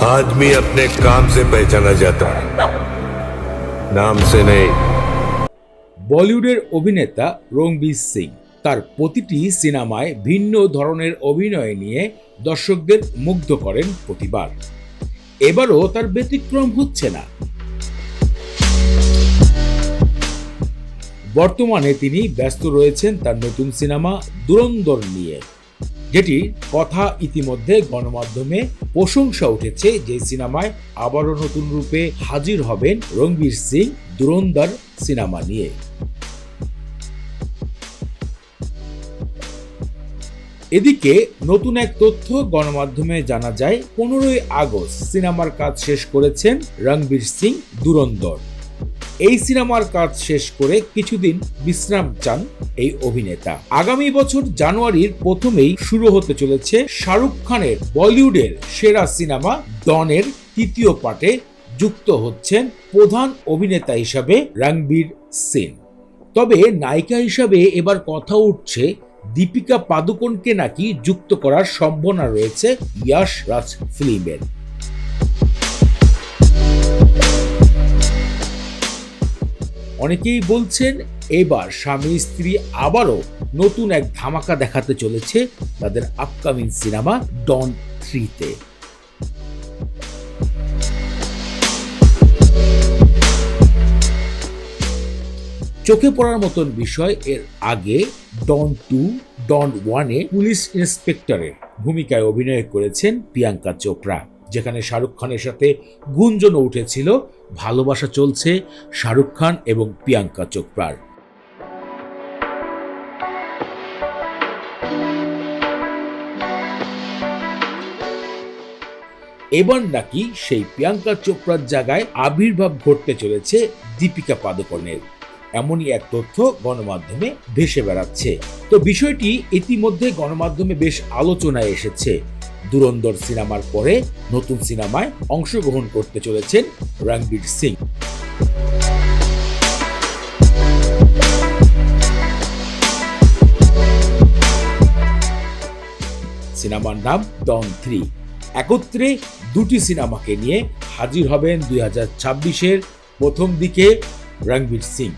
आदमी अपने काम से पहचाना जाता है, नाम से नहीं। বলিউডের অভিনেতা রণবীর সিং তার প্রতিটি সিনেমায় ভিন্ন ধরনের অভিনয় নিয়ে দর্শকদের মুগ্ধ করেন প্রতিবার। এবারও তার ব্যতিক্রম হচ্ছে না। বর্তমানে তিনি ব্যস্ত রয়েছেন তার নতুন সিনেমা দুরন্দর নিয়ে, যেটির কথা ইতিমধ্যে গণমাধ্যমে প্রশংসা উঠেছে, যে সিনেমায় আবারও নতুন রূপে হাজির হবেন রণবীর সিং দুরন্দর সিনেমা নিয়ে। এদিকে নতুন এক তথ্য গণমাধ্যমে জানা যায়, 15ই আগস্ট সিনেমার কাজ শেষ করেছেন রণবীর সিং দুরন্দর। এই সিনেমার কাজ শেষ করে কিছুদিন বিশ্রাম চান এই অভিনেতা। আগামী বছর জানুয়ারির প্রথমেই শুরু হতে চলেছে শাহরুখ খানের বলিউডের সেরা সিনেমা ডনের তৃতীয় পার্টে যুক্ত হচ্ছেন প্রধান অভিনেতা হিসাবে রণবীর সিং। তবে নায়িকা হিসাবে এবার কথা উঠছে দীপিকা পাদুকোনকে নাকি যুক্ত করার সম্ভাবনা রয়েছে ইয়াশ রাজ ফিল্মের। অনেকেই বলছেন এবার স্বামী স্ত্রী আবারও নতুন এক ধামাকা দেখাতে চলেছে তাদের আপকামিং সিনেমা ডন 3-তে। চোখে পড়ার মতন বিষয়, এর আগে ডন 2, ডন 1-এ পুলিশ ইন্সপেক্টরের ভূমিকায় অভিনয় করেছেন প্রিয়াঙ্কা চোপড়া, যেখানে শাহরুখ খানের সাথে গুঞ্জনও উঠেছিল ভালোবাসা চলছে শাহরুখ খান এবং প্রিয়াঙ্কা চোপড়ার। এবার নাকি সেই প্রিয়াঙ্কা চোপড়ার জায়গায় আবির্ভাব ঘটতে চলেছে দীপিকা পাদুকোনের, এমনই এক তথ্য গণমাধ্যমে ভেসে বেড়াচ্ছে। তো বিষয়টি ইতিমধ্যে গণমাধ্যমে বেশ আলোচনায় এসেছে। দুরন্দর সিনেমার পরে নতুন সিনেমায় অংশগ্রহণ করতে চলেছেন রণবীর সিং। সিনেমার নাম ডন 3। একত্রে দুটি সিনেমাকে নিয়ে হাজির হবেন 2026-এর প্রথম দিকে রণবীর সিং।